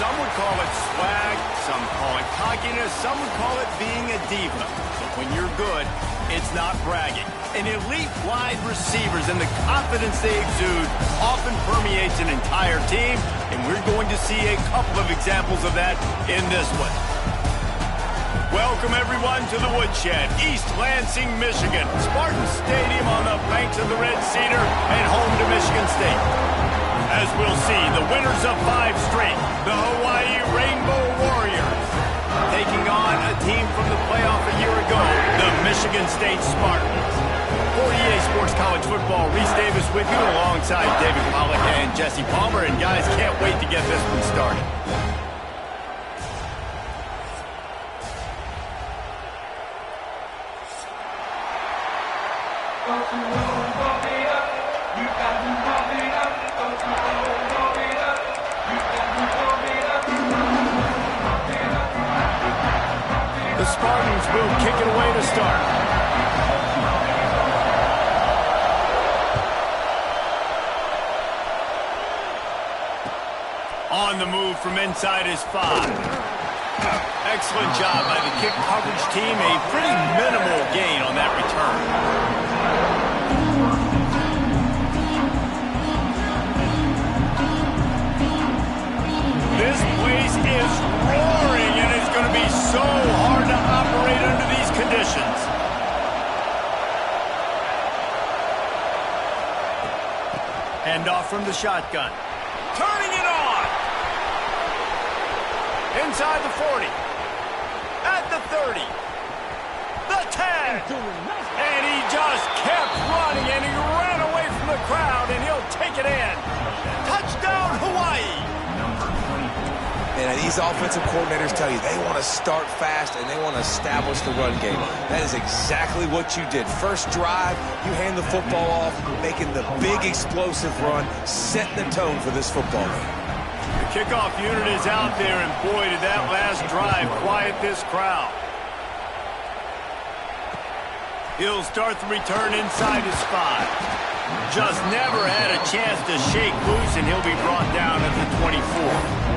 Some would call it swag, some call it cockiness, some would call it being a diva. But when you're good, it's not bragging. An elite wide receivers and the confidence they exude often permeates an entire team, and we're going to see a couple of examples of that in this one. Welcome, everyone, to the Woodshed, East Lansing, Michigan. Spartan Stadium on the banks of the Red Cedar and home to Michigan State. As we'll see, the winners of 5 straight, the Hawaii Rainbow Warriors, taking on a team from the playoff a year ago, the Michigan State Spartans. For EA Sports College Football, Reese Davis with you alongside David Pollack and Jesse Palmer. And guys, can't wait to get this one started. The Spartans will kick it away to start. On the move from inside is 5. Excellent job by the kick coverage team. A pretty minimal gain on that return. This place is roaring, and it's going to be so hard to operate under these conditions. Handoff from the shotgun. Turning it on. Inside the 40. At the 30. The 10. And he just kept running, and he ran away from the crowd, and he'll take it in. Touchdown, Hawaii. And these offensive coordinators tell you they want to start fast and they want to establish the run game. That is exactly what you did. First drive, you hand the football off, making the big explosive run, setting the tone for this football game. The kickoff unit is out there, and boy, did that last drive quiet this crowd. He'll start the return inside his 5. Just never had a chance to shake loose, and he'll be brought down at the 24.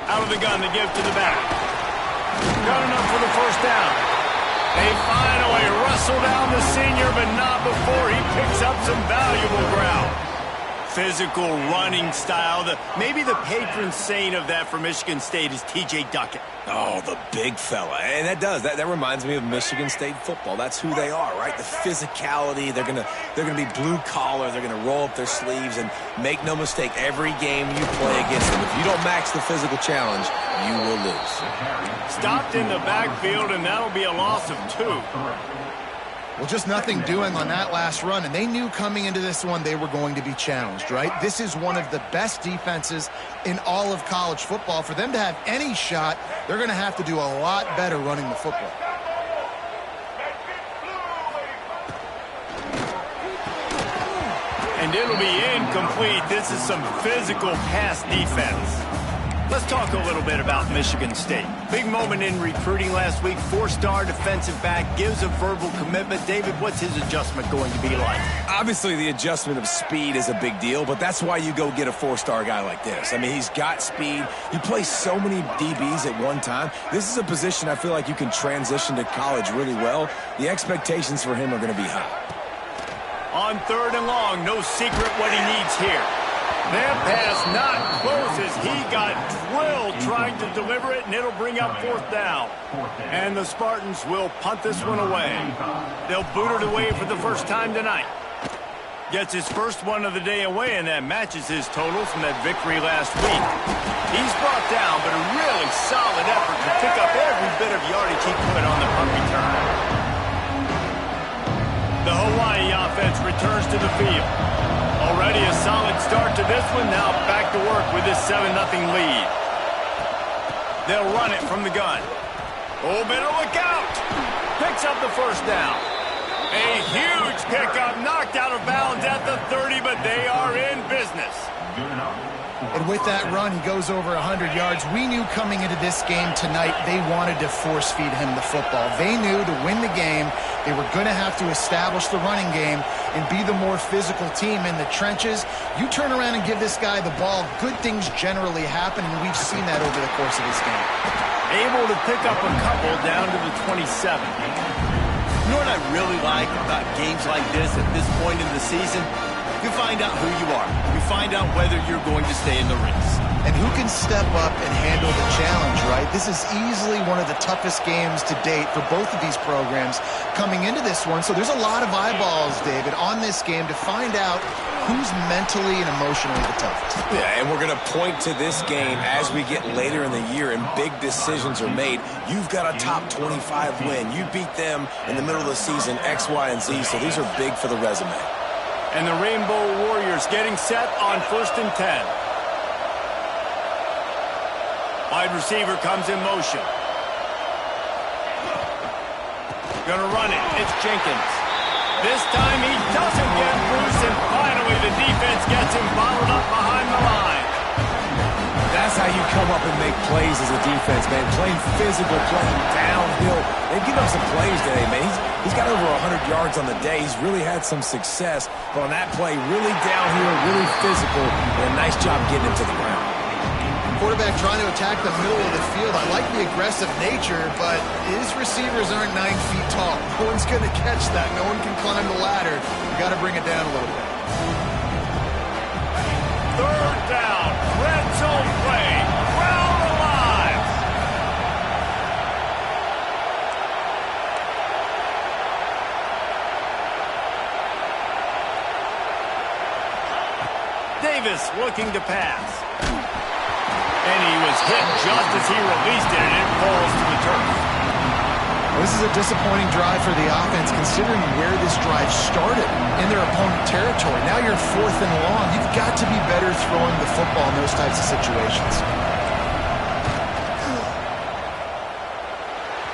Out of the gun to give to the back. Got enough for the first down. They finally wrestle down the senior, but not before he picks up some valuable ground. Physical running style. Maybe the patron saint of that for Michigan State is T.J. Duckett. Oh, the big fella. And that reminds me of Michigan State football. That's who they are, right? The physicality. They're gonna be blue collar. They're gonna roll up their sleeves, and make no mistake, every game you play against them, if you don't match the physical challenge, you will lose. Stopped in the backfield, and that'll be a loss of 2. Well, just nothing doing on that last run, and they knew coming into this one they were going to be challenged, right? This is one of the best defenses in all of college football. For them to have any shot, they're going to have to do a lot better running the football. And it'll be incomplete. This is some physical pass defense. Let's talk a little bit about Michigan State. Big moment in recruiting last week. 4-star defensive back gives a verbal commitment. David, what's his adjustment going to be like? Obviously, the adjustment of speed is a big deal, but that's why you go get a 4-star guy like this. I mean, he's got speed. You play so many DBs at one time. This is a position I feel like you can transition to college really well. The expectations for him are going to be high. On 3rd and long, no secret what he needs here. That pass not close as he got drilled trying to deliver it, and it'll bring up 4th down. And the Spartans will punt this one away. They'll boot it away for the first time tonight. Gets his first one of the day away, and that matches his total from that victory last week. He's brought down, but a really solid effort to pick up every bit of yardage he could on the punt return. The Hawaii offense returns to the field. Already a solid start to this one. Now back to work with this 7-0 lead. They'll run it from the gun. Oh, better look out. picks up the first down. A huge pickup, knocked out of bounds at the 30, but they are in business. And with that run, he goes over 100 yards. We knew coming into this game tonight they wanted to force feed him the football. They knew to win the game, they were going to have to establish the running game and be the more physical team in the trenches. You turn around and give this guy the ball, good things generally happen, and we've seen that over the course of this game. Able to pick up a couple down to the 27. You know what I really like about games like this at this point in the season? You find out who you are. You find out whether you're going to stay in the race. And who can step up and handle the challenge, right? This is easily one of the toughest games to date for both of these programs coming into this one. So there's a lot of eyeballs, David, on this game to find out who's mentally and emotionally the toughest. Yeah, and we're going to point to this game as we get later in the year and big decisions are made. You've got a top 25 win. You beat them in the middle of the season, X, Y, and Z. So these are big for the resume. And the Rainbow Warriors getting set on 1st and 10. Wide receiver comes in motion. Gonna run it. It's Jenkins. This time he doesn't get loose, and finally the defense gets him bottled up behind the line. That's how you come up and make plays as a defense, man. Playing physical, playing downhill. They've given up some plays today, man. He's got over 100 yards on the day. He's really had some success. But on that play, really downhill, really physical, and a nice job getting him to the ground. Quarterback trying to attack the middle of the field. I like the aggressive nature, but his receivers aren't 9 feet tall. No one's going to catch that. No one can climb the ladder. You got to bring it down a little bit. 3rd down. Red zone play. Crowd alive. Davis looking to pass. And he was hit just as he released it, and it falls to the turf. Well, this is a disappointing drive for the offense, considering where this drive started in their opponent territory. Now you're 4th and long. You've got to be better throwing the football in those types of situations.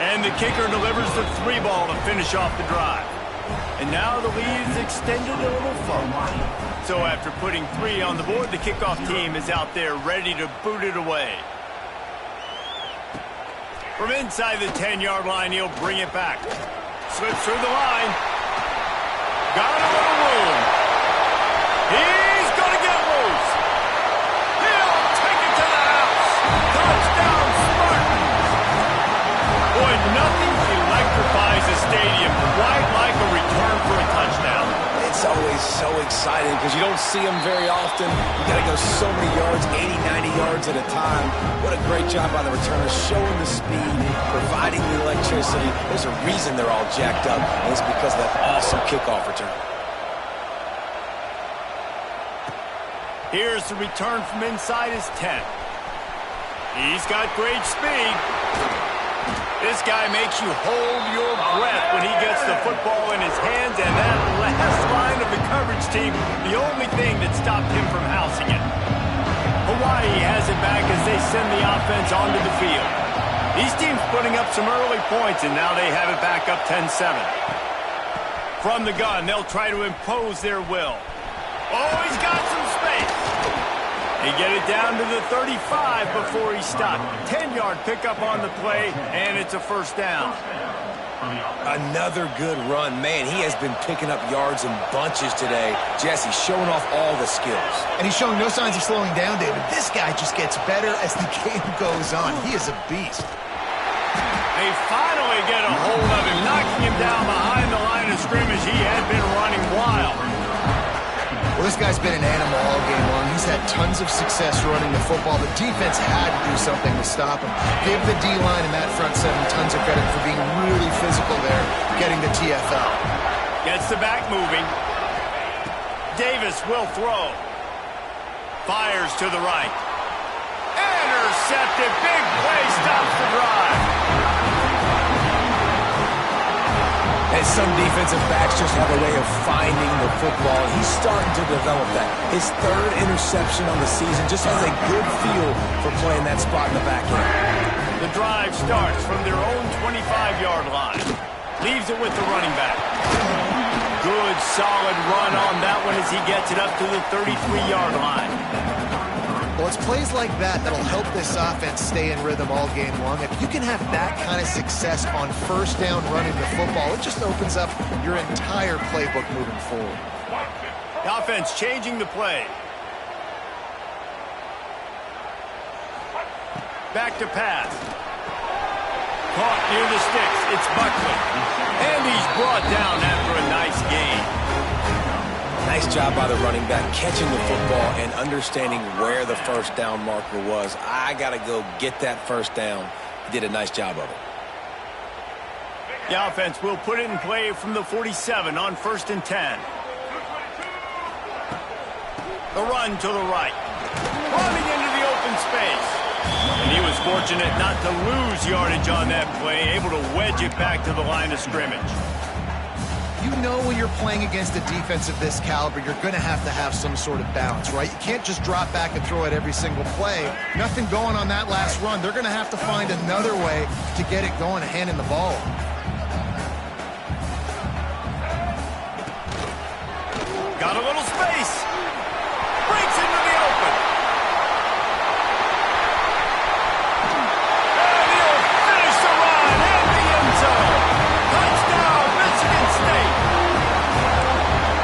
And the kicker delivers the 3 ball to finish off the drive. And now the lead is extended a little further. So after putting 3 on the board, the kickoff team is out there ready to boot it away. From inside the 10-yard line, he'll bring it back. Slips through the line. Got a little room. He's going to get loose. He'll take it to the house. Touchdown, Spartans. Boy, nothing electrifies a stadium quite like a return for a touchdown. It's always so exciting because you don't see them very often. You got to go so many yards, 80, 90 yards at a time. What a great job by the returners, showing the speed, providing the electricity. There's a reason they're all jacked up, and it's because of that awesome kickoff return. Here's the return from inside his 10. He's got great speed. This guy makes you hold your breath when he gets the football in his hands, and that last line of the coverage team, the only thing that stopped him from housing it. Hawaii has it back as they send the offense onto the field. These teams putting up some early points, and now they have it back up 10-7. From the gun, they'll try to impose their will. Oh, he's got some space. They get it down to the 35 before he stopped. 10-yard pickup on the play, and it's a 1st down. Another good run. Man, he has been picking up yards in bunches today. Jesse showing off all the skills. And he's showing no signs of slowing down, David. This guy just gets better as the game goes on. He is a beast. They finally get a hold of him, knocking him down behind the line of scrimmage. He had been running wild. Well, this guy's been an animal all game long. He's had tons of success running the football. The defense had to do something to stop him. Give the D-line and that front 7 tons of credit for being really physical there, getting the TFL. Gets the back moving. Davis will throw. Fires to the right. Intercepted. Big play stops the drive. And some defensive backs just have a way of finding the football. He's starting to develop that. His 3rd interception on the season, just has a good feel for playing that spot in the back end. The drive starts from their own 25-yard line. Leaves it with the running back. Good, solid run on that one as he gets it up to the 33-yard line. Well, it's plays like that that'll help this offense stay in rhythm all game long. If you can have that kind of success on first down running the football, it just opens up your entire playbook moving forward. The offense changing the play. Back to pass. Caught near the sticks. It's Buckley. And he's brought down after a nice gain. Nice job by the running back, catching the football and understanding where the first down marker was. I got to go get that first down. He did a nice job of it. The offense will put it in play from the 47 on 1st and 10. The run to the right. Running into the open space. And he was fortunate not to lose yardage on that play, able to wedge it back to the line of scrimmage. You know when you're playing against a defense of this caliber, you're going to have some sort of balance, right? You can't just drop back and throw it every single play. Nothing going on that last run. They're going to have to find another way to get it going, handing the ball. Got a little space. Breaks into the open. And he'll finish the run in the end zone. Touchdown, Michigan State.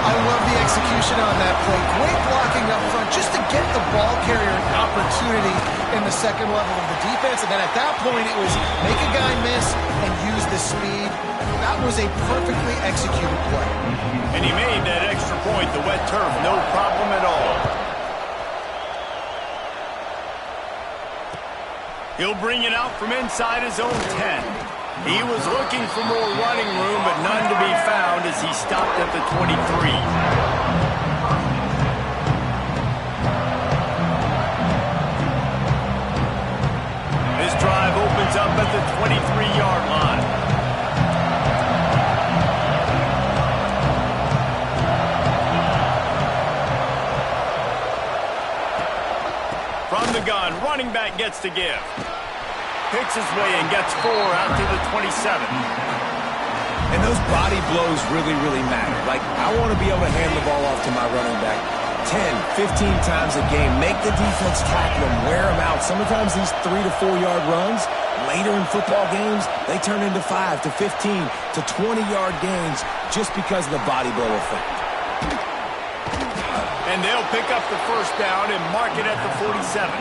I love the execution on that play. Great blocking up front just to get the ball carrier an opportunity in the second level of the defense. And then at that point, it was make a guy miss and use the speed. That was a perfectly executed play. And he made that extra point, the wet turf, no problem at all. He'll bring it out from inside his own 10. He was looking for more running room, but none to be found as he stopped at the 23. This drive opens up at the 23-yard line. From the gun, running back gets to give. Picks his way and gets 4 out to the 27. And those body blows really, really matter. Like, I want to be able to hand the ball off to my running back 10, 15 times a game. Make the defense tackle him, wear him out. Sometimes these 3 to 4 yard runs, later in football games, they turn into 5 to 15 to 20-yard gains just because of the body blow effect. And they'll pick up the first down and mark it at the 47.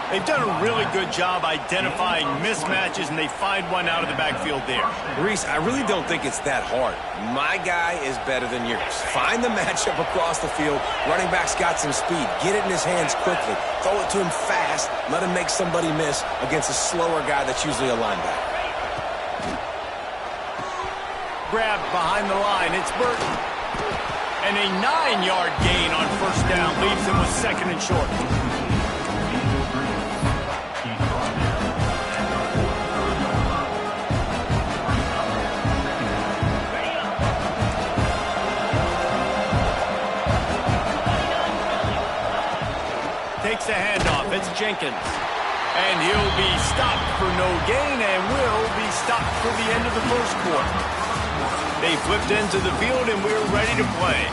They've done a really good job identifying mismatches, and they find one out of the backfield there. Reese, I really don't think it's that hard. My guy is better than yours. Find the matchup across the field. Running back's got some speed. Get it in his hands quickly. Throw it to him fast. Let him make somebody miss against a slower guy that's usually a linebacker. Grabbed behind the line. It's Burton. And a 9-yard gain on first down leaves him with 2nd and short. Takes the handoff. It's Jenkins. And he'll be stopped for no gain and will be stopped for the end of the first quarter. They flipped into the field, and we're ready to play.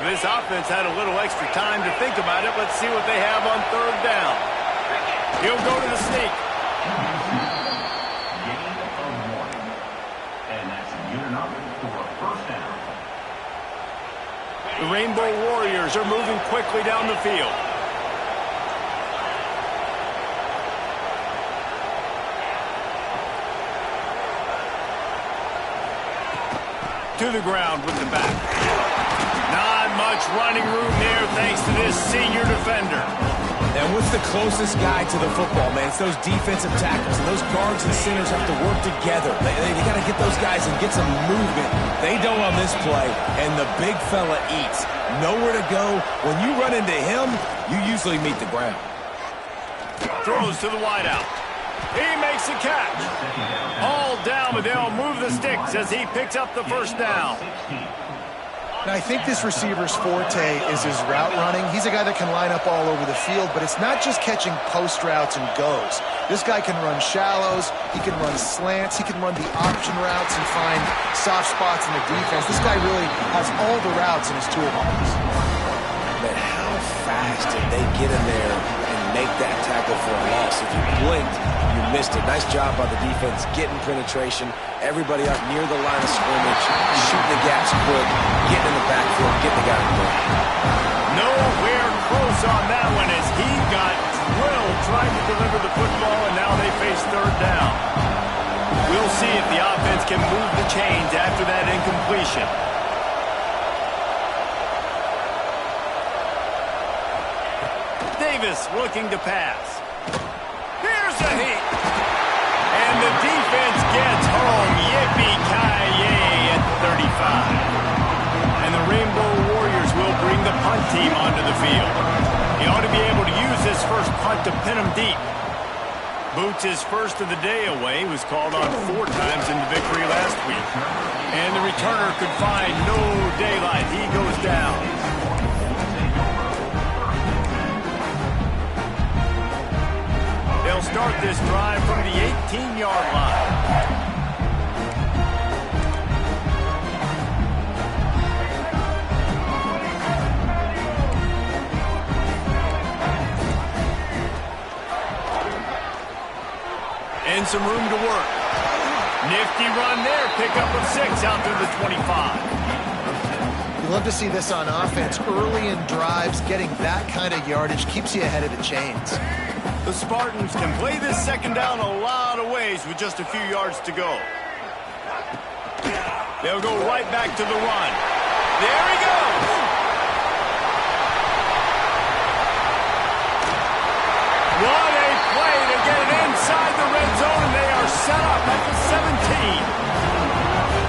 This offense had a little extra time to think about it. Let's see what they have on 3rd down. He'll go to the sneak. The Rainbow Warriors are moving quickly down the field. To the ground with the back. Not much running room there thanks to this senior defender. And what's the closest guy to the football, man? It's those defensive tackles. And those guards and centers have to work together. They got to get those guys and get some movement. They don't on this play, and the big fella eats. Nowhere to go. When you run into him, you usually meet the ground. Throws to the wideout. He makes the catch. All down, but they'll move the sticks as he picks up the first down. And I think this receiver's forte is his route running. He's a guy that can line up all over the field, but it's not just catching post routes and goes. This guy can run shallows, he can run slants, he can run the option routes and find soft spots in the defense. This guy really has all the routes in his toolbox. But how fast did they get in there and make that tackle for a loss? If you blinked, you missed it. Nice job by the defense, getting penetration. Everybody up near the line of scrimmage, shooting the gaps quick, getting in the backfield, getting the guy in there. Nowhere close on that one as he got drilled trying to deliver the football, and now they face third down. We'll see if the offense can move the chains after that incompletion. Davis looking to pass. Here's a heat. And the defense gets home. Yippee-ki-yay at 35. And the Rainbow Warriors will bring the punt team onto the field. He ought to be able to use this first punt to pin him deep. Boots' first of the day away was called on 4 times in the victory last week. And the returner could find no daylight. He goes down. They'll start this drive from the 18-yard line. And some room to work. Nifty run there. Pickup of 6 out through the 25. You love to see this on offense. Early in drives, getting that kind of yardage keeps you ahead of the chains. The Spartans can play this second down a lot of ways with just a few yards to go. They'll go right back to the run. There he goes. What a play to get it inside the red zone, and they are set up at the 17.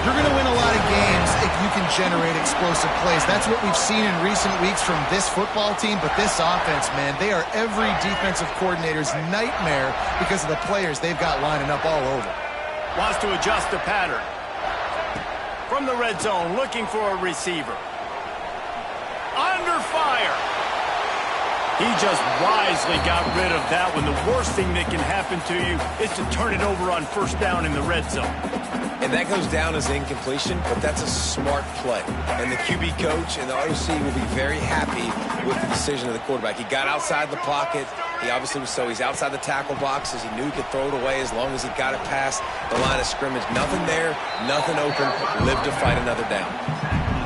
You're going to win a lot of games if you can generate explosive plays. That's what we've seen in recent weeks from this football team, but this offense, man, they are every defensive coordinator's nightmare because of the players they've got lining up all over. Wants to adjust the pattern. From the red zone, looking for a receiver. Under fire. He just wisely got rid of that one. The worst thing that can happen to you is to turn it over on first down in the red zone. And that goes down as incompletion, but that's a smart play. And the QB coach and the OC will be very happy with the decision of the quarterback. He got outside the pocket. He obviously was he's outside the tackle boxes. He knew he could throw it away as long as he got it past the line of scrimmage. Nothing there, nothing open. Live to fight another down.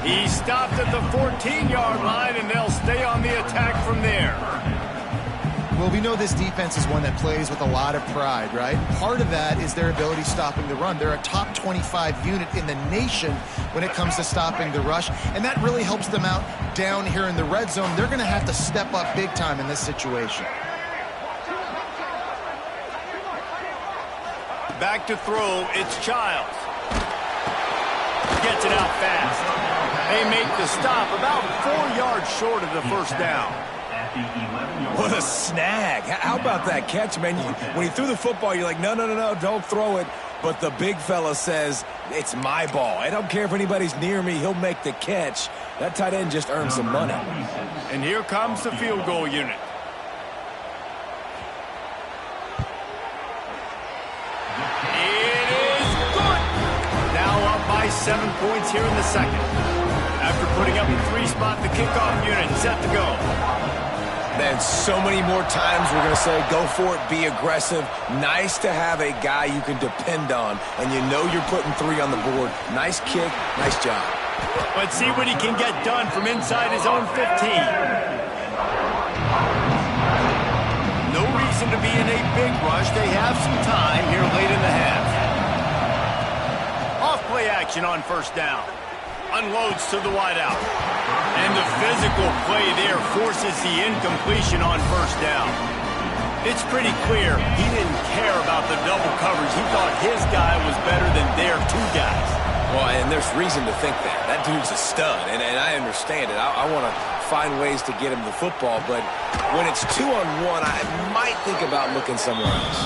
He stopped at the 14-yard line, and they'll stay on the attack from there. Well, we know this defense is one that plays with a lot of pride, right? Part of that is their ability stopping the run. They're a top 25 unit in the nation when it comes to stopping the rush, and that really helps them out down here in the red zone. They're going to have to step up big time in this situation. Back to throw, it's Childs. Gets it out fast. They make the stop about 4 yards short of the first down. What a snag. How about that catch, man? When he threw the football, you're like, no, don't throw it. But the big fella says, it's my ball. I don't care if anybody's near me. He'll make the catch. That tight end just earned some money. And here comes the field goal unit. It is good. Now up by 7 points here in the second. After putting up a 3-spot, the kickoff unit set to go. Then so many more times we're going to say, go for it, be aggressive. Nice to have a guy you can depend on, and you know you're putting 3 on the board. Nice kick, nice job. Let's see what he can get done from inside his own 15. No reason to be in a big rush. They have some time here late in the half. Off play action on first down. Unloads to the wideout. And the physical play there forces the incompletion on first down. It's pretty clear he didn't care about the double coverage. He thought his guy was better than their 2 guys. Well, and there's reason to think that. That dude's a stud, and I understand it. I want to find ways to get him the football, but when it's 2-on-1, I might think about looking somewhere else.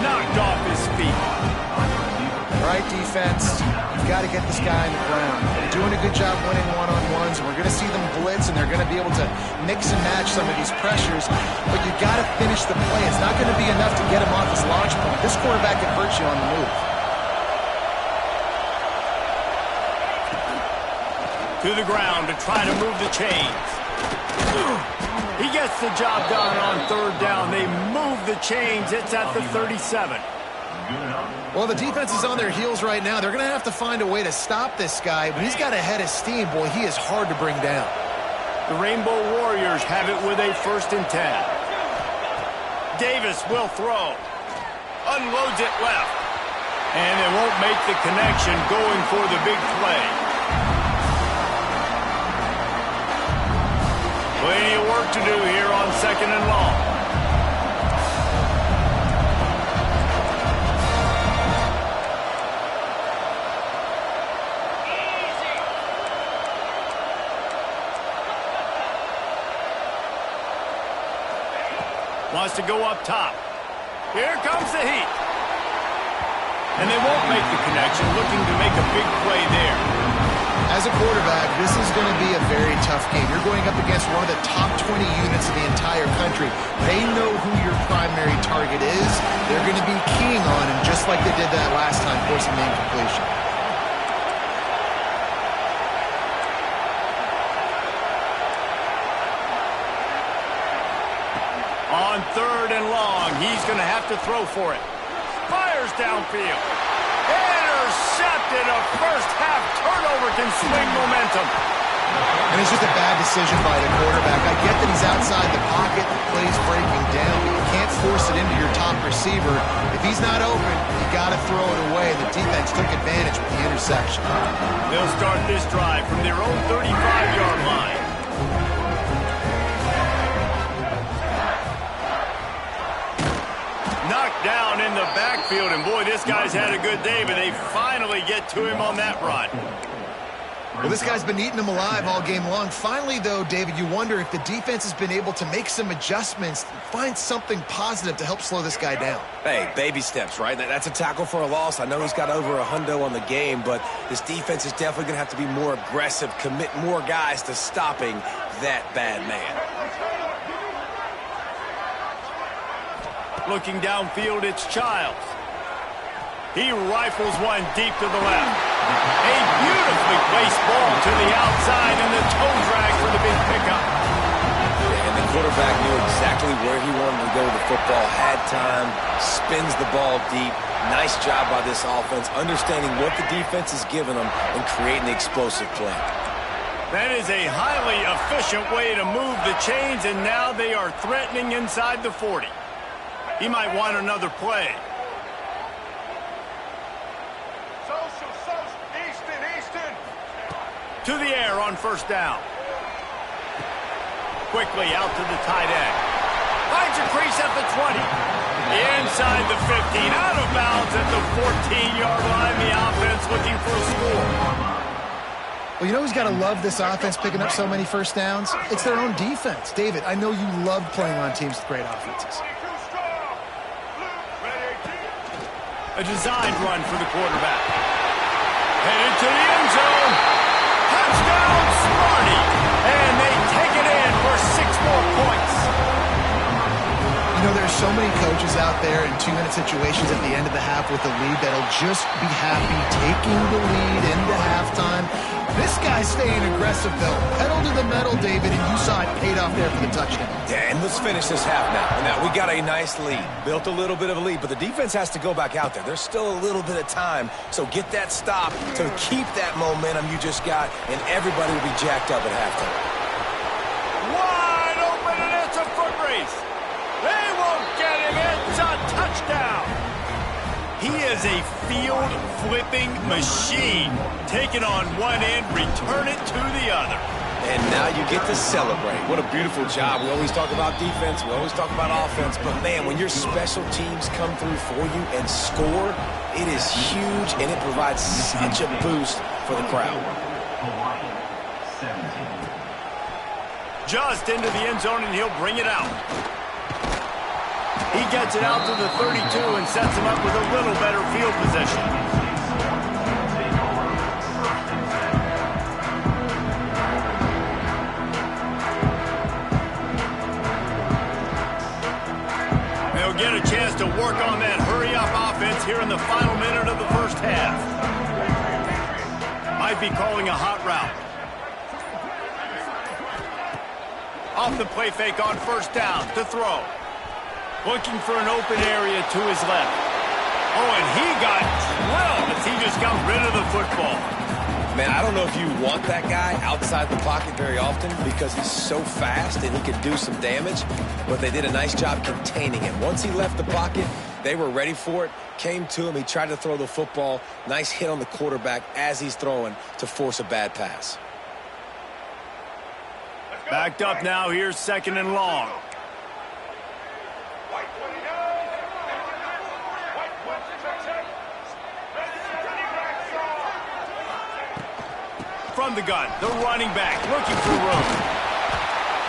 Knocked off his feet. All right, defense, you've got to get this guy on the ground. They're doing a good job winning one-on-ones, and we're going to see them blitz, and they're going to be able to mix and match some of these pressures, but you got to finish the play. It's not going to be enough to get him off his launch point. This quarterback can hurt you on the move. To the ground to try to move the chains. He gets the job done on third down. They move the chains. It's at the 37. Well, the defense is on their heels right now. They're going to have to find a way to stop this guy, but he's got a head of steam. Boy, he is hard to bring down. The Rainbow Warriors have it with a 1st and 10. Davis will throw. Unloads it left. And they won't make the connection going for the big play. Plenty of work to do here on 2nd and long. Wants to go up top. Here comes the heat. And they won't make the connection, looking to make a big play there. As a quarterback, this is going to be a very tough game. You're going up against one of the top 20 units in the entire country. They know who your primary target is. They're going to be keying on him just like they did that last time, forcing the incompletion. On 3rd and long, he's going to have to throw for it. Fires downfield. Intercepted. A first-half turnover can swing momentum. And it's just a bad decision by the quarterback. I get that he's outside the pocket, the play's breaking down, but you can't force it into your top receiver. If he's not open, you got to throw it away. The defense took advantage with the interception. They'll start this drive from their own 35-yard line. Knocked down in the backfield, and boy, this guy's had a good day, but they finally get to him on that run. Well, this guy's been eating them alive all game long. Finally, though, David, you wonder if the defense has been able to make some adjustments, find something positive to help slow this guy down. Hey, baby steps, right? That's a tackle for a loss. I know he's got over $100 on the game, but this defense is definitely going to have to be more aggressive, commit more guys to stopping that bad man. Looking downfield, it's Childs. He rifles one deep to the left. A beautifully placed ball to the outside, and the toe drag for the big pickup. Yeah, and the quarterback knew exactly where he wanted to go with the football, had time, spins the ball deep. Nice job by this offense, understanding what the defense is giving them and creating the explosive play. That is a highly efficient way to move the chains, and now they are threatening inside the 40. He might want another play. Easton. To the air on 1st down. Quickly out to the tight end. Finds a crease at the 20. Inside the 15. Out of bounds at the 14-yard line. The offense looking for a score. Well, you know who's got to love this offense picking up so many first downs? It's their own defense. David, I know you love playing on teams with great offenses. A designed run for the quarterback. Headed to the end zone. Touchdown, Smarty. And they take it in for 6 more points. You know, there's so many coaches out there in 2-minute situations at the end of the half with the lead that'll just be happy taking the lead into halftime. This guy's staying aggressive, though. Pedal to the metal, David, and you saw it paid off there for the touchdown. Yeah, and let's finish this half now. Now, we got a nice lead. Built a little bit of a lead, but the defense has to go back out there. There's still a little bit of time, so get that stop to keep that momentum you just got, and everybody will be jacked up at halftime. Wide open, and it's a foot race. They won't get him. It's a touchdown. He is a field-flipping machine. Take it on one end, return it to the other. And now you get to celebrate. What a beautiful job. We always talk about defense. We always talk about offense. But, man, when your special teams come through for you and score, it is huge, and it provides such a boost for the crowd. Just into the end zone, and he'll bring it out. He gets it out to the 32 and sets him up with a little better field position. Get a chance to work on that hurry-up offense here in the final minute of the first half. Might be calling a hot route. Off the play fake on first down to throw. Looking for an open area to his left. Oh, and he got drilled as he just got rid of the football. Man, I don't know if you want that guy outside the pocket very often because he's so fast and he can do some damage, but they did a nice job containing him. Once he left the pocket, they were ready for it, came to him, he tried to throw the football. Nice hit on the quarterback as he's throwing to force a bad pass. Backed up now, here's second and long. From the gun, the running back looking for room.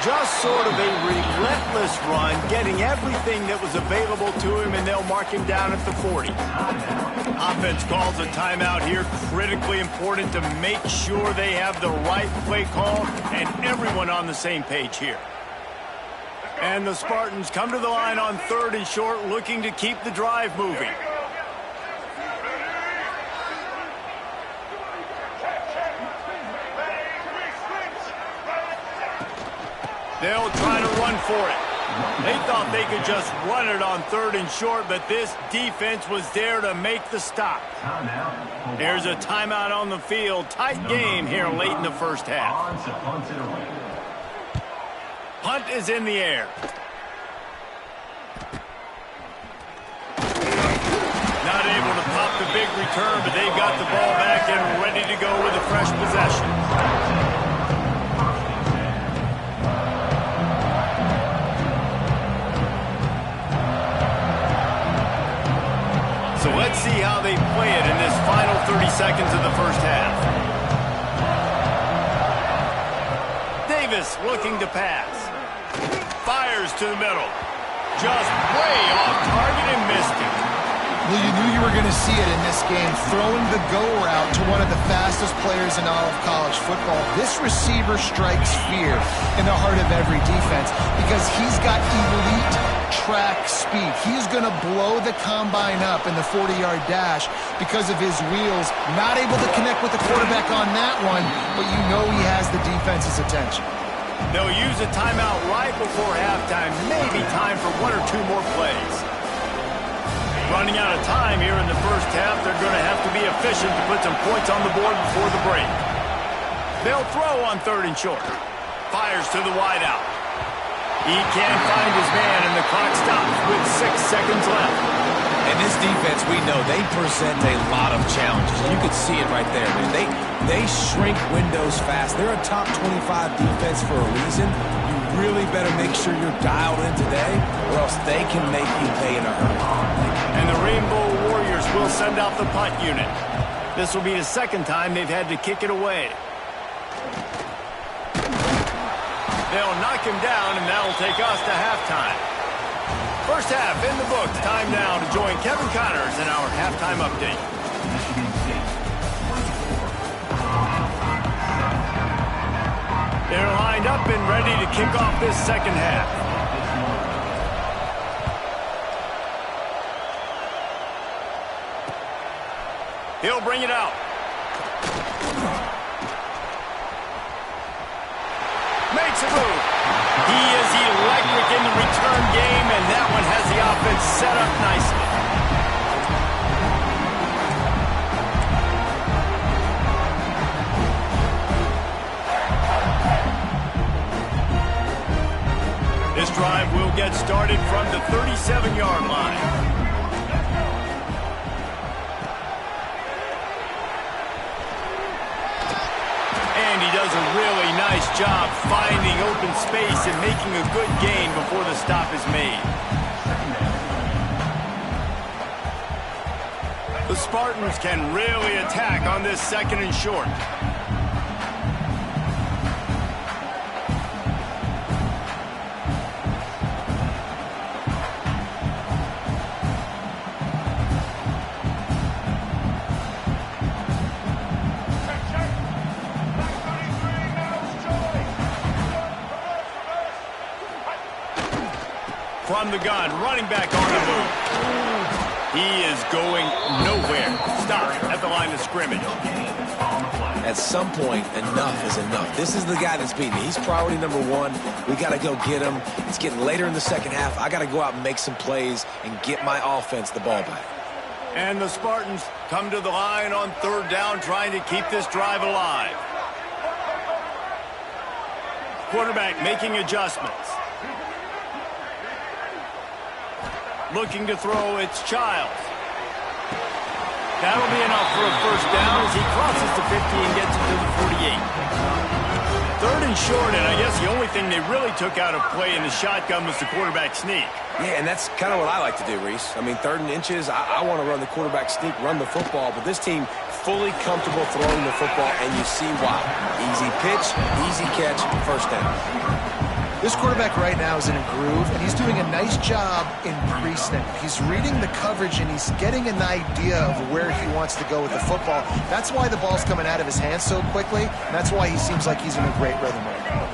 Just sort of a relentless run, getting everything that was available to him, and they'll mark him down at the 40. Offense calls a timeout here, critically important to make sure they have the right play call and everyone on the same page here. And the Spartans come to the line on 3rd and short, looking to keep the drive moving. They'll try to run for it. They thought they could just run it on 3rd and short, but this defense was there to make the stop. There's a timeout on the field. Tight game here late in the first half. Punt is in the air. Not able to pop the big return, but they've got the ball back and ready to go with a fresh possession. So let's see how they play it in this final 30 seconds of the first half. Davis looking to pass. Fires to the middle. Just way off target and missed it. Well, you knew you were going to see it in this game, throwing the go route to one of the fastest players in all of college football. This receiver strikes fear in the heart of every defense because he's got elite track speed. He's going to blow the combine up in the 40-yard dash because of his wheels. Not able to connect with the quarterback on that one, but you know he has the defense's attention. They'll use a timeout right before halftime. Maybe time for 1 or 2 more plays. Running out of time here in the first half. They're going to have to be efficient to put some points on the board before the break. They'll throw on 3rd and short. Fires to the wideout. He can't find his man, and the clock stops with 6 seconds left. And this defense, we know, they present a lot of challenges. You can see it right there. They shrink windows fast. They're a top 25 defense for a reason. You really better make sure you're dialed in today, or else they can make you pay in a hurry. And the Rainbow Warriors will send out the punt unit. This will be the second time they've had to kick it away. They'll knock him down, and that'll take us to halftime. First half in the books. Time now to join Kevin Connors in our halftime update. They're lined up and ready to kick off this second half. He'll bring it out. Makes a move. He is electric in the return game, and that one has the offense set up nicely. This drive will get started from the 37-yard line. And he does a really nice job finding open space and making a good gain before the stop is made. The Spartans can really attack on this 2nd and short. From the gun, running back on the move. He is going nowhere. Stop at the line of scrimmage. At some point, enough is enough. This is the guy that's beating me. He's priority number one. We got to go get him. It's getting later in the second half. I got to go out and make some plays and get my offense the ball back. And the Spartans come to the line on third down, trying to keep this drive alive. Quarterback making adjustments. Looking to throw, it's Childs. That'll be enough for a first down as he crosses the 50 and gets it to the 48. Third and short, and I guess the only thing they really took out of play in the shotgun was the quarterback sneak. Yeah, and that's kind of what I like to do, Reese. I mean, third and inches, I want to run the quarterback sneak, run the football, but this team fully comfortable throwing the football, and you see why. Easy pitch, easy catch, first down. This quarterback right now is in a groove, and he's doing a nice job in pre-snap. He's reading the coverage, and he's getting an idea of where he wants to go with the football. That's why the ball's coming out of his hands so quickly, and that's why he seems like he's in a great rhythm right now.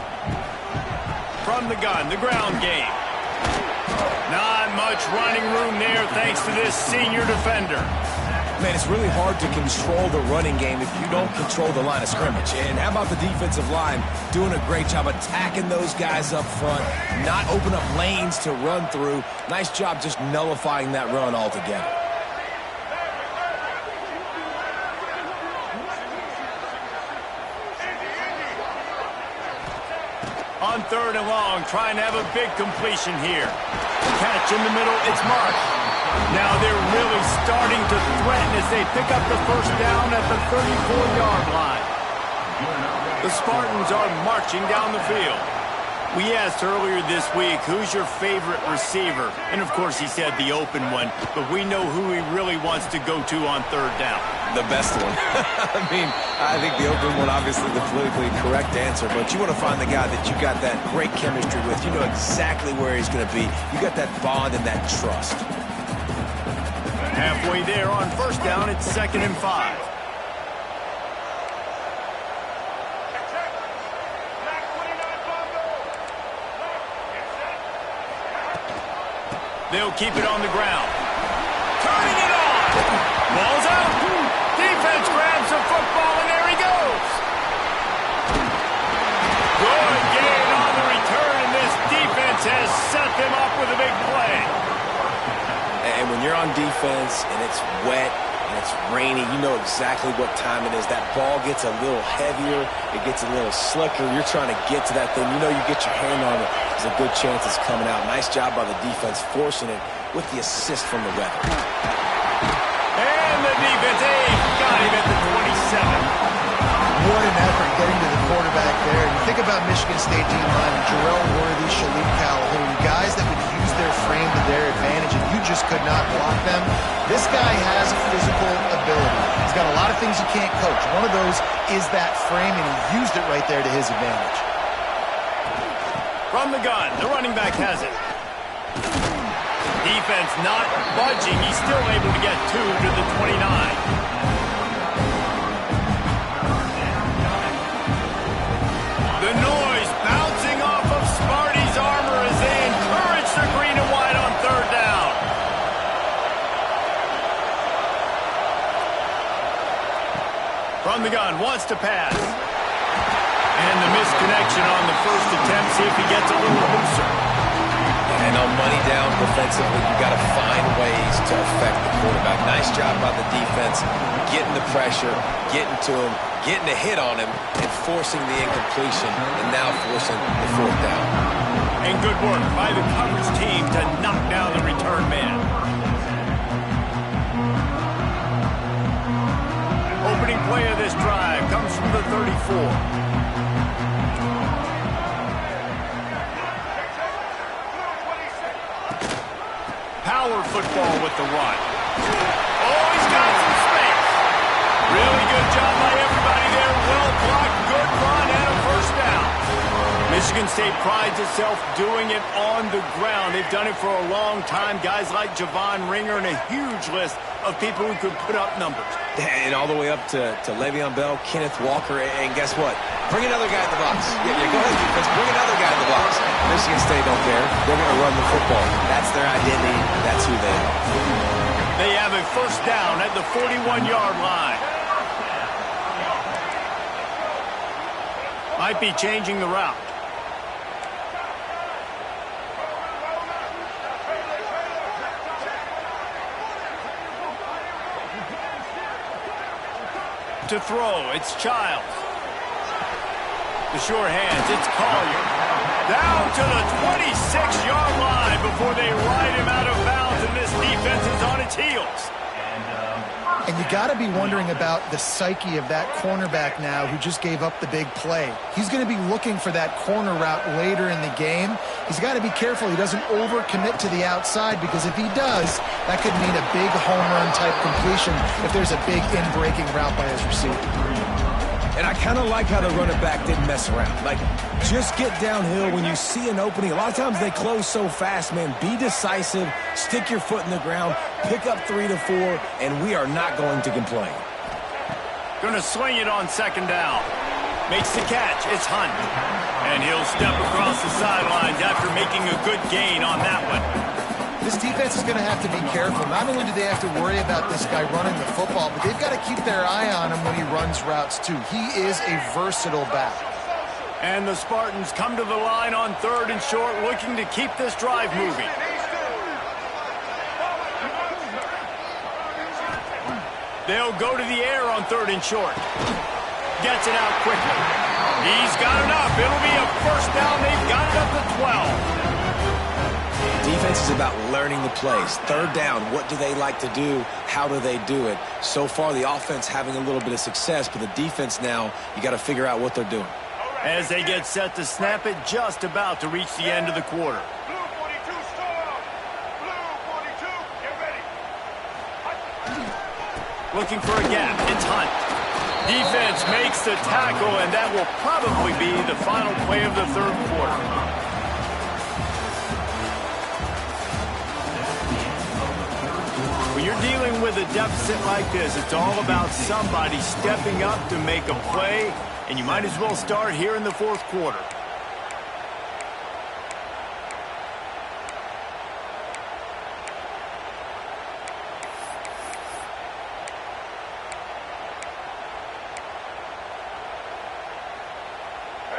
From the gun, the ground game. Not much running room there thanks to this senior defender. Man, it's really hard to control the running game if you don't control the line of scrimmage. And how about the defensive line doing a great job attacking those guys up front, not open up lanes to run through. Nice job just nullifying that run altogether. On third and long, trying to have a big completion here. Catch in the middle, it's Marsh. Now they're really starting to threaten as they pick up the first down at the 34-yard line. The Spartans are marching down the field. We asked earlier this week, who's your favorite receiver? And, of course, he said the open one, but we know who he really wants to go to on third down. The best one. I mean, I think the open one, obviously the politically correct answer, but you want to find the guy that you got that great chemistry with. You know exactly where he's going to be. You got that bond and that trust. Halfway there on first down, it's 2nd and 5. They'll keep it on the ground. Turning it on. Ball's out. Defense grabs the football, and there he goes. Good gain on the return, and this defense has set them up with a big play. And when you're on defense and it's wet and it's rainy, you know exactly what time it is. That ball gets a little heavier. It gets a little slicker. You're trying to get to that thing. You know you get your hand on it. There's a good chance it's coming out. Nice job by the defense forcing it with the assist from the weather. And the defense, got him at the 27. What an effort getting to the quarterback there. You think about Michigan State D-line, Jarrell Worthy, Shalik Calhoun, guys that would use their frame to their advantage, and you just could not block them. This guy has physical ability. He's got a lot of things you can't coach. One of those is that frame, and he used it right there to his advantage. From the gun, the running back has it. Defense not budging. He's still able to get 2 to the 29. The noise bouncing off of Sparty's armor as they encourage the green and white on third down. From the gun, wants to pass. And the misconnection on the first attempt. See if he gets a little looser. And on money down defensively, you got to find ways to affect the quarterback. Nice job by the defense, getting the pressure, getting to him, getting a hit on him, and forcing the incompletion, and now forcing the fourth down. And good work by the coverage team to knock down the return man. Opening play of this drive comes from the 34. Power football with the run. Oh, he's got some space. Really good job by everybody there. Well blocked, good run, and a first down. Michigan State prides itself doing it on the ground. They've done it for a long time. Guys like Javon Ringer and a huge list of people who could put up numbers. And all the way up to Le'Veon Bell, Kenneth Walker, and guess what? Bring another guy in the box. Yeah, go ahead, defense. Bring another guy in the box. Michigan State don't care. They're going to run the football. That's their identity. That's who they are. They have a first down at the 41-yard line. Might be changing the route. To throw, it's Childs. The sure hands, it's Collier. Down to the 26-yard line before they ride him out of bounds, and this defense is on its heels. And you got to be wondering about the psyche of that cornerback now who just gave up the big play. He's going to be looking for that corner route later in the game. He's got to be careful he doesn't overcommit to the outside, because if he does, that could mean a big home run type completion if there's a big in-breaking route by his receiver. And I kind of like how the running back didn't mess around. Like, just get downhill when you see an opening. A lot of times they close so fast, man. Be decisive, stick your foot in the ground, pick up 3 to 4, and we are not going to complain. Going to swing it on second down. Makes the catch. It's Hunt. And he'll step across the sidelines after making a good gain on that one. This defense is going to have to be careful. Not only do they have to worry about this guy running the football, but they've got to keep their eye on him when he runs routes too. He is a versatile back. And the Spartans come to the line on 3rd and short, looking to keep this drive moving. They'll go to the air on 3rd and short. Gets it out quickly. He's got enough. It'll be a first down. They've got it up to 12. Defense is about learning the plays. 3rd down, what do they like to do? How do they do it? So far, the offense having a little bit of success, but the defense now, you got to figure out what they're doing. As they get set to snap it, just about to reach the end of the quarter. Blue 42 strong. Blue 42, get ready. Looking for a gap. It's Hunt. Defense makes the tackle, and that will probably be the final play of the 3rd quarter. When you're dealing with a deficit like this, it's all about somebody stepping up to make a play, and you might as well start here in the 4th quarter.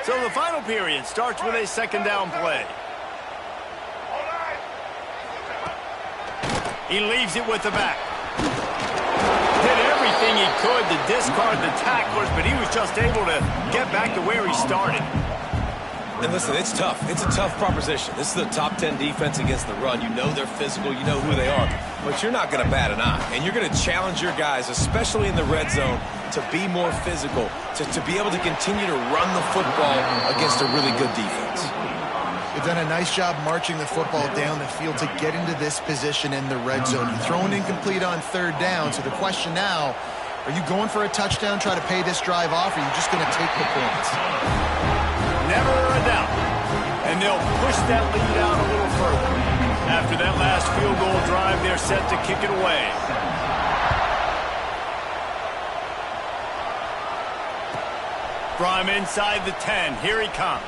So the final period starts with a 2nd down play. He leaves it with the back. Did everything he could to discard the tacklers, but he was just able to get back to where he started. And listen, it's tough. It's a tough proposition. This is a top 10 defense against the run. You know they're physical. You know who they are. But you're not going to bat an eye. And you're going to challenge your guys, especially in the red zone, to be more physical, to be able to continue to run the football against a really good defense. They've done a nice job marching the football down the field to get into this position in the red zone. You're throwing incomplete on 3rd down, so the question now, are you going for a touchdown, try to pay this drive off, or are you just going to take the points? Never a doubt. And they'll push that lead out a little further. After that last field goal drive, they're set to kick it away. From inside the 10, here he comes.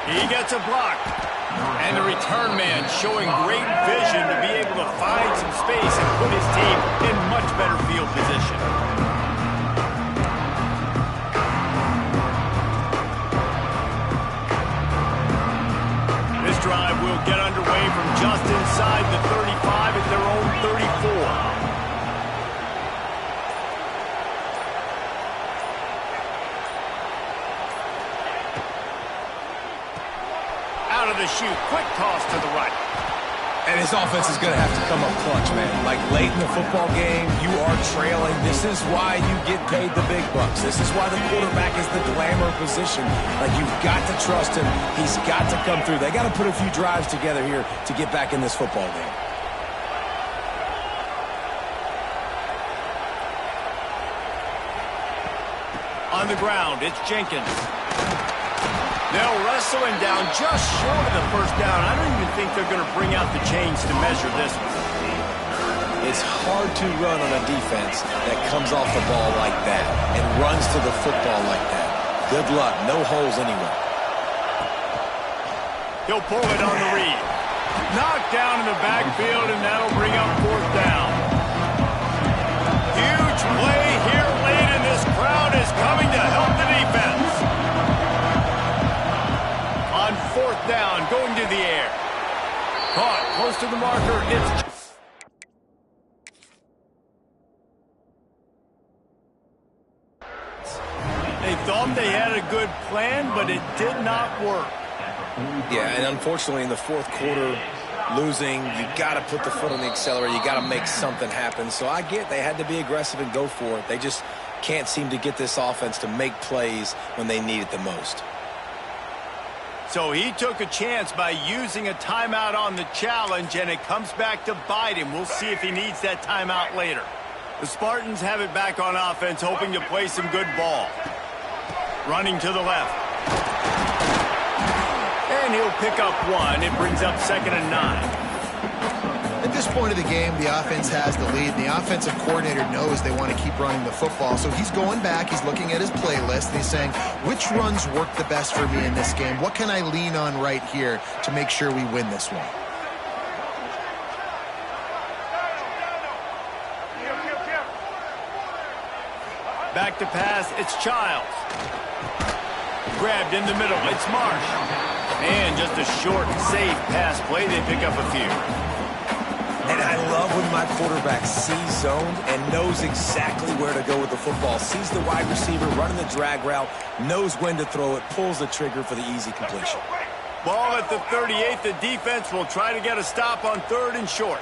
He gets a block. And the return man showing great vision to be able to find some space and put his team in much better field position. This drive will get underway from just inside the 35 at their own 34. Out of the chute, quick toss to the right. And his offense is going to have to come up clutch, man. Like late in the football game, you are trailing. This is why you get paid the big bucks. This is why the quarterback is the glamour position. Like, you've got to trust him. He's got to come through. They got to put a few drives together here to get back in this football game. On the ground, it's Jenkins. They'll wrestle him down just short of the first down. I don't even think they're going to bring out the chains to measure this one. It's hard to run on a defense that comes off the ball like that and runs to the football like that. Good luck. No holes anywhere. He'll pull it on the read. Knocked down in the backfield, and that'll bring up fourth down. Huge play here late, and this crowd is coming to help the defense. On fourth down, going to the air. Caught close to the marker. They thought they had a good plan, but it did not work. Yeah, and unfortunately in the fourth quarter, losing, you got to put the foot on the accelerator. You got to make something happen. So I get they had to be aggressive and go for it. They just can't seem to get this offense to make plays when they need it the most. So he took a chance by using a timeout on the challenge, and it comes back to bite him. We'll see if he needs that timeout later. The Spartans have it back on offense, hoping to play some good ball. Running to the left. And he'll pick up one. It brings up 2nd and 9. At this point of the game, the offense has the lead. The offensive coordinator knows they want to keep running the football. So he's going back, he's looking at his playlist, and he's saying, which runs work the best for me in this game? What can I lean on right here to make sure we win this one? Back to pass, it's Childs. Grabbed in the middle, it's Marsh. And just a short, safe pass play, they pick up a few. And I love when my quarterback sees zoned and knows exactly where to go with the football. Sees the wide receiver running the drag route, knows when to throw it, pulls the trigger for the easy completion. Ball at the 38. The defense will try to get a stop on 3rd and short.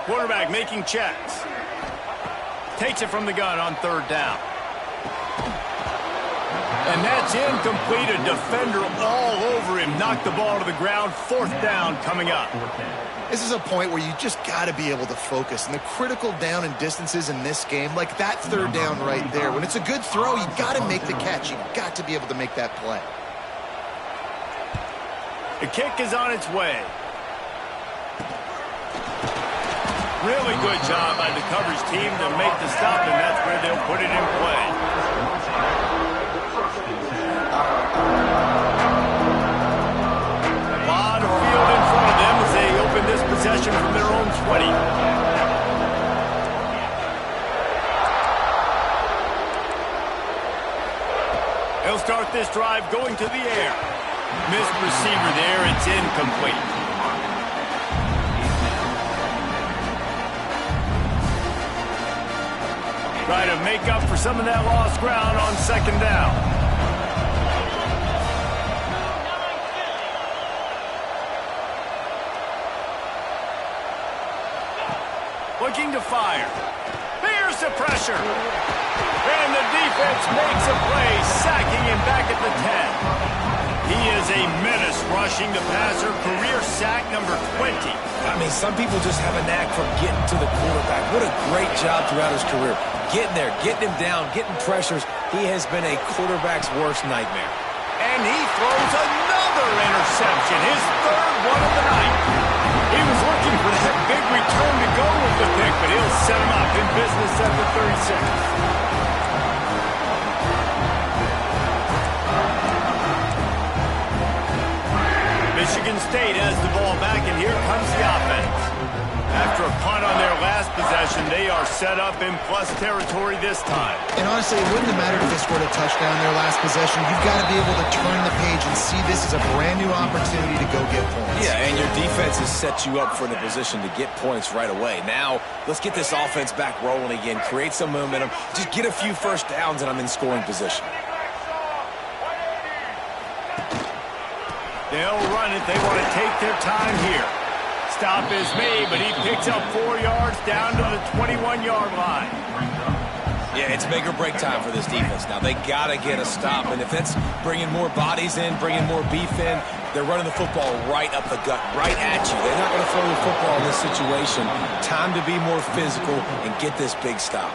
Quarterback making checks. Takes it from the gun on 3rd down. And that's incomplete. A defender all over him. Knocked the ball to the ground. 4th down coming up. This is a point where you just got to be able to focus. And the critical down and distances in this game, like that 3rd down right there, when it's a good throw, you got to make the catch. You got to be able to make that play. The kick is on its way. Really good job by the coverage team to make the stop, and that's where they'll put it in play. A lot of field in front of them as they open this possession from their own 20. They'll start this drive going to the air. Missed receiver there. It's incomplete. Try to make up for some of that lost ground on 2nd down. Looking to fire. Here's the pressure. And the defense makes a play, sacking him back at the 10. He is a menace rushing the passer. Career sack number 20. I mean, some people just have a knack for getting to the quarterback. What a great job throughout his career. Getting there, getting him down, getting pressures. He has been a quarterback's worst nightmare. And he throws another interception, his 3rd one of the night. He was looking for that big return to go with the pick, but he'll set him up in business at the 36. Michigan State has the ball back, and here comes the offense. After a punt on their last possession, they are set up in plus territory this time. And honestly, it wouldn't have mattered if they scored a touchdown their last possession. You've got to be able to turn the page and see this as a brand new opportunity to go get points. Yeah, and your defense has set you up for the position to get points right away. Now, let's get this offense back rolling again, create some momentum, just get a few first downs, and I'm in scoring position. They'll run it. They want to take their time here. Stop is made, but he picks up 4 yards down to the 21-yard line. Yeah, it's make or break time for this defense now. They got to get a stop, and if that's bringing more bodies in, bringing more beef in, they're running the football right up the gut, right at you. They're not going to throw the football in this situation. Time to be more physical and get this big stop.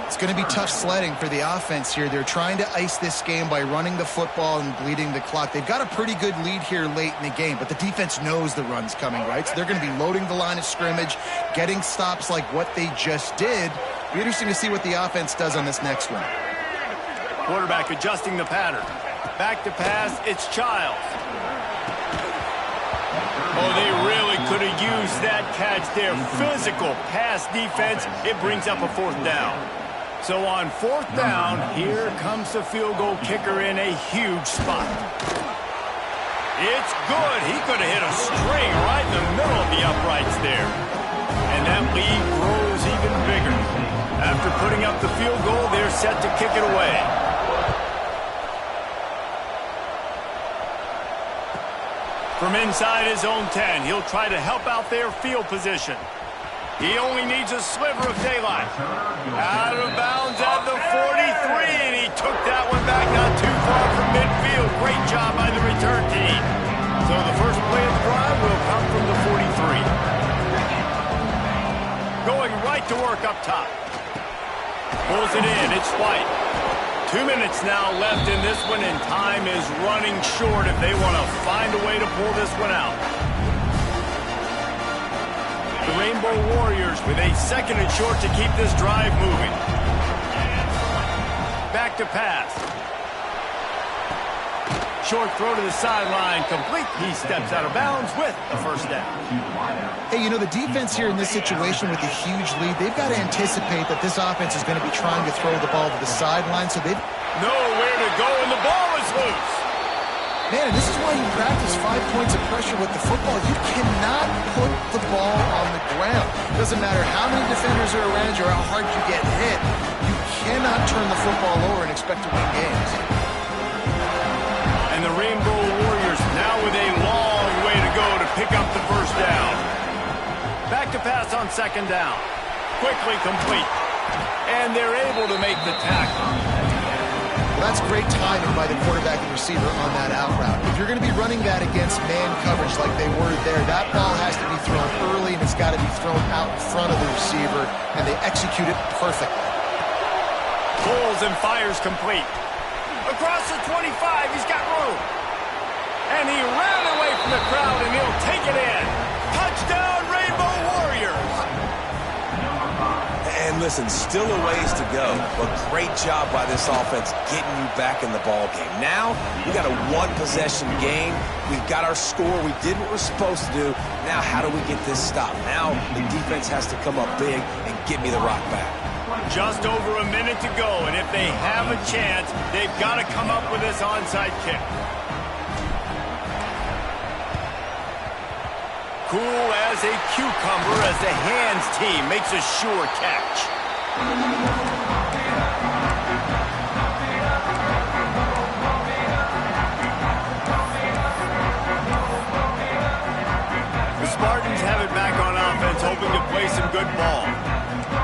It's going to be tough sledding for the offense here. They're trying to ice this game by running the football and bleeding the clock. They've got a pretty good lead here late in the game, but the defense knows the run's coming, right? So they're going to be loading the line of scrimmage, getting stops like what they just did. Be interesting to see what the offense does on this next one. Quarterback adjusting the pattern. Back to pass, it's Childs. Oh, they really could have used that catch there. Physical pass defense. It brings up a 4th down. So on 4th down, here comes the field goal kicker in a huge spot. It's good. He could have hit a string right in the middle of the uprights there. And that lead grows even bigger. After putting up the field goal, they're set to kick it away. From inside his own 10, he'll try to help out their field position. He only needs a sliver of daylight. Out of bounds at the 43, and he took that one back not too far from midfield. Great job by the return team. So the first play of the drive will come from the 43. Going right to work up top. Pulls it in, it's White. 2 minutes now left in this one, and time is running short if they want to find a way to pull this one out. The Rainbow Warriors with a 2nd and short to keep this drive moving. Back to pass. Short throw to the sideline, complete. He steps out of bounds with a 1st down. Hey, you know, the defense here in this situation with a huge lead, they've got to anticipate that this offense is going to be trying to throw the ball to the sideline, so they've nowhere to go, and the ball is loose. Man, and this is why you practice 5 points of pressure with the football. You cannot put the ball on the ground. Doesn't matter how many defenders are around you or how hard you get hit. You cannot turn the football over and expect to win games. And the Rainbow Warriors now with a long way to go to pick up the 1st down. Back to pass on 2nd down. Quickly complete. And they're able to make the tackle. Well, that's great timing by the quarterback and receiver on that out route. If you're going to be running that against man coverage like they were there, that ball has to be thrown early and it's got to be thrown out in front of the receiver, and they execute it perfectly. Pulls and fires complete. Across the 25, he's got room. And he ran away from the crowd, and he'll take it in. Touchdown, Rainbow Warriors. And listen, still a ways to go, but great job by this offense getting you back in the ball game. Now, we got a 1-possession game. We've got our score. We did what we're supposed to do. Now, how do we get this stop? Now, the defense has to come up big and get me the rock back. Just over a minute to go, and if they have a chance, they've got to come up with this onside kick. Cool as a cucumber as the hands team makes a sure catch. The Spartans have it back on offense, hoping to play some good ball.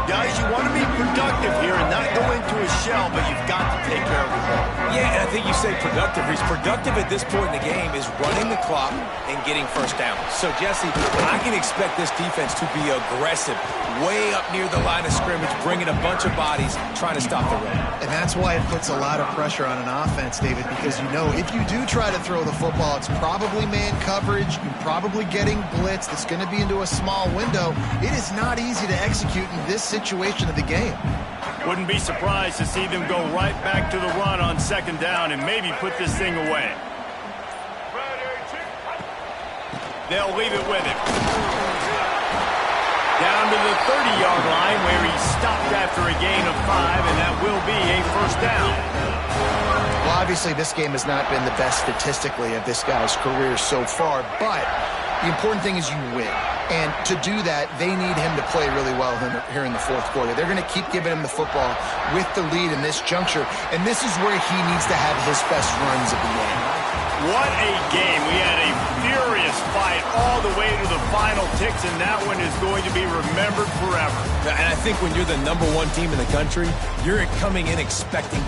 Guys, you want to be productive here and not go into a shell, but you've got to take care of the ball. Yeah, and I think you say productive. He's productive at this point in the game is running the clock and getting 1st down. So, Jesse, I can expect this defense to be aggressive, way up near the line of scrimmage, bringing a bunch of bodies, trying to stop the run. And that's why it puts a lot of pressure on an offense, David, because you know if you do try to throw the football, it's probably man coverage, you're probably getting blitzed, it's going to be into a small window. It is not easy to execute in this situation of the game. Wouldn't be surprised to see them go right back to the run on 2nd down and maybe put this thing away. They'll leave it with him. Down to the 30-yard line where he stopped after a gain of 5, and that will be a 1st down. Well, obviously this game has not been the best statistically of this guy's career so far, but the important thing is you win. And to do that, they need him to play really well here in the 4th quarter. They're going to keep giving him the football with the lead in this juncture, and this is where he needs to have his best runs of the game. What a game. We had a furious fight all the way to the final ticks, and that one is going to be remembered forever. And I think when you're the #1 team in the country, you're coming in expecting